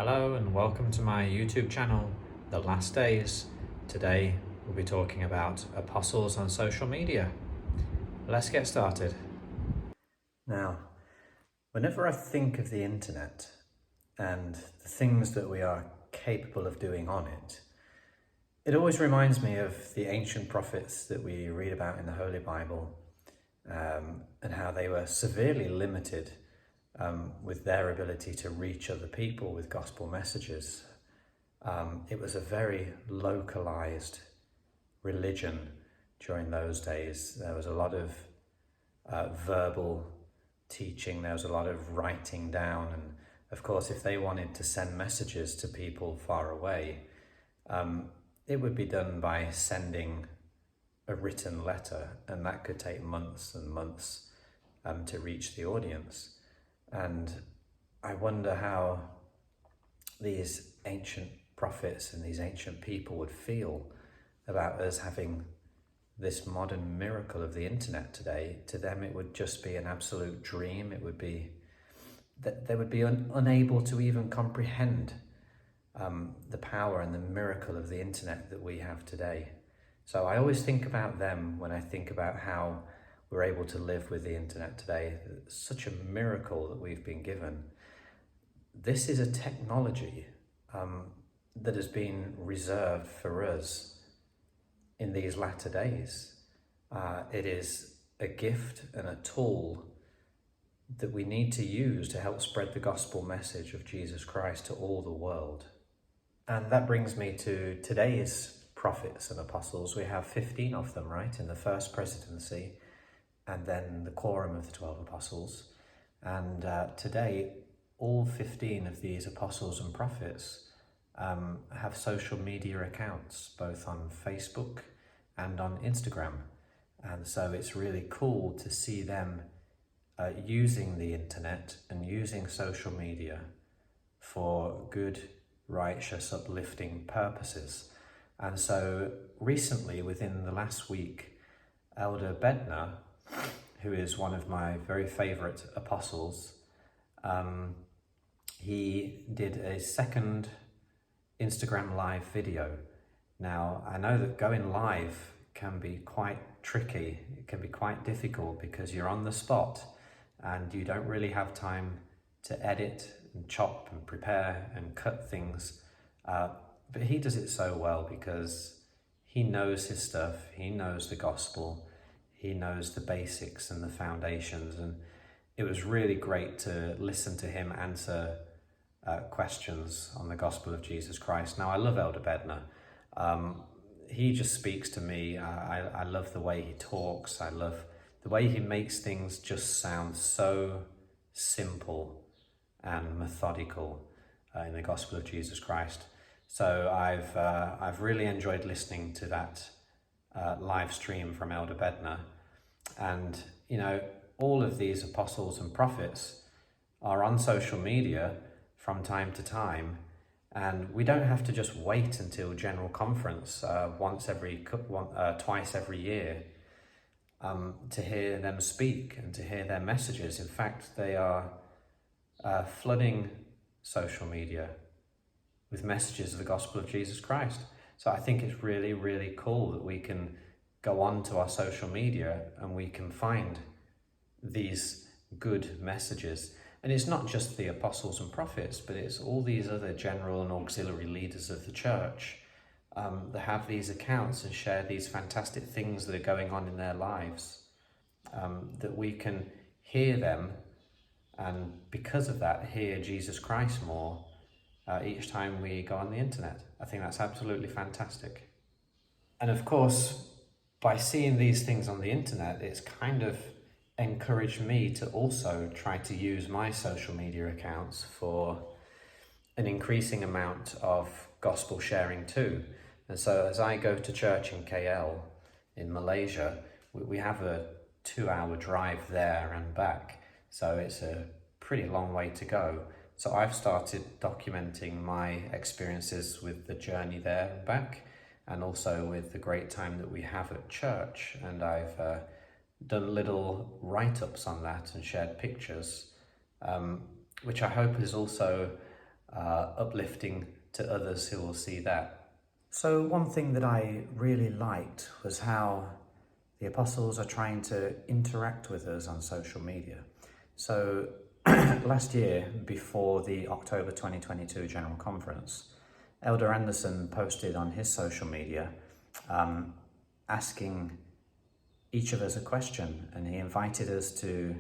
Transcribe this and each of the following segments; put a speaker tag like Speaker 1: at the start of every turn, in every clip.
Speaker 1: Hello and welcome to my YouTube channel, The Last Days. Today we'll be talking about apostles on social media. Let's get started.
Speaker 2: Now, whenever I think of the internet and the things that we are capable of doing on it, it always reminds me of the ancient prophets that we read about in the Holy Bible, and how they were severely limited with their ability to reach other people with gospel messages. It was a very localized religion during those days. There was a lot of verbal teaching, there was a lot of writing down, and of course if they wanted to send messages to people far away, it would be done by sending a written letter, and that could take months and months to reach the audience. And I wonder how these ancient prophets and these ancient people would feel about us having this modern miracle of the internet today. To them it would just be an absolute dream. It would be that they would be unable to even comprehend the power and the miracle of the internet that we have today. So I always think about them when I think about how we're able to live with the internet today. It's such a miracle that we've been given. This is a technology that has been reserved for us in these latter days. It is a gift and a tool that we need to use to help spread the gospel message of Jesus Christ to all the world. And that brings me to today's prophets and apostles. We have 15 of them, right, in the first presidency, and then the quorum of the 12 apostles. And today, all 15 of these apostles and prophets have social media accounts, both on Facebook and on Instagram. And so it's really cool to see them using the internet and using social media for good, righteous, uplifting purposes. And so recently, within the last week, Elder Bednar, who is one of my very favorite apostles, he did a second Instagram live video. Now, I know that going live can be quite tricky. It can be quite difficult because you're on the spot and you don't really have time to edit and chop and prepare and cut things. But he does it so well because he knows his stuff, he knows the gospel, he knows the basics and the foundations. And it was really great to listen to him answer questions on the gospel of Jesus Christ. Now, I love Elder Bednar. He just speaks to me. I love the way he talks. I love the way he makes things just sound so simple and methodical in the gospel of Jesus Christ. So I've really enjoyed listening to that live stream from Elder Bednar. And, you know, all of these apostles and prophets are on social media from time to time, and we don't have to just wait until General Conference twice every year to hear them speak and to hear their messages. In fact, they are flooding social media with messages of the gospel of Jesus Christ. So I think it's really, really cool that we can go on to our social media and we can find these good messages. And it's not just the apostles and prophets, but it's all these other general and auxiliary leaders of the church that have these accounts and share these fantastic things that are going on in their lives, that we can hear them, and because of that, hear Jesus Christ more each time we go on the internet. I think that's absolutely fantastic. And of course, by seeing these things on the internet, it's kind of encouraged me to also try to use my social media accounts for an increasing amount of gospel sharing too. And so as I go to church in KL in Malaysia, we have a 2-hour drive there and back. So it's a pretty long way to go. So I've started documenting my experiences with the journey there and back, and also with the great time that we have at church. And I've done little write-ups on that and shared pictures, which I hope is also uplifting to others who will see that. So one thing that I really liked was how the apostles are trying to interact with us on social media. So last year, before the October 2022 General Conference, Elder Anderson posted on his social media asking each of us a question, and he invited us to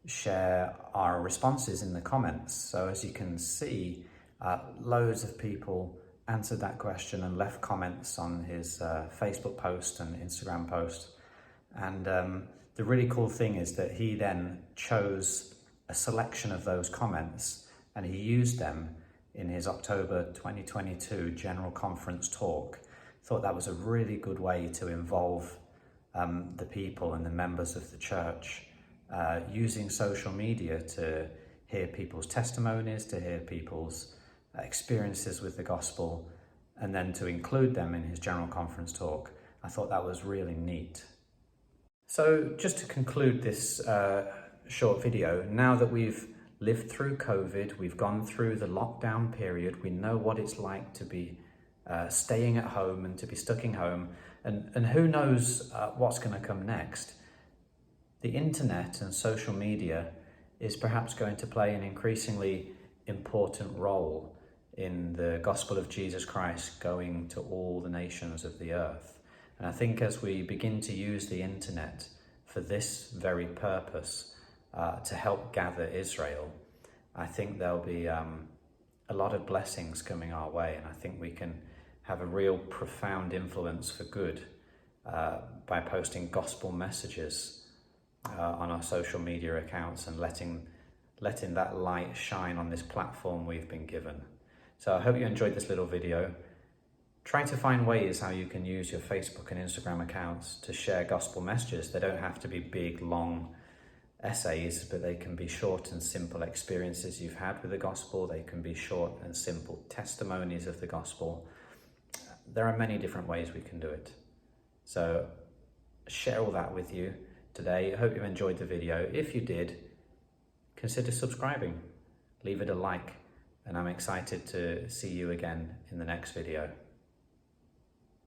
Speaker 2: share our responses in the comments. So as you can see, loads of people answered that question and left comments on his Facebook post and Instagram post. And the really cool thing is that he then chose a selection of those comments and he used them in his October 2022 General Conference talk. Thought that was a really good way to involve the people and the members of the church, using social media to hear people's testimonies, to hear people's experiences with the gospel, and then to include them in his General Conference talk. I thought that was really neat. So just to conclude this short video, now that we've lived through COVID, we've gone through the lockdown period, we know what it's like to be staying at home and to be stuck in home, and who knows what's going to come next. The internet and social media is perhaps going to play an increasingly important role in the gospel of Jesus Christ going to all the nations of the earth. And I think as we begin to use the internet for this very purpose, to help gather Israel, I think there'll be a lot of blessings coming our way, and I think we can have a real profound influence for good by posting gospel messages on our social media accounts and letting that light shine on this platform we've been given. So I hope you enjoyed this little video. Try to find ways how you can use your Facebook and Instagram accounts to share gospel messages. They don't have to be big, long essays, but they can be short and simple experiences you've had with the gospel. They can be short and simple testimonies of the gospel. There are many different ways we can do it. So share all that with you today. I hope you enjoyed the video. If you did, consider subscribing, leave it a like, and I'm excited to see you again in the next video.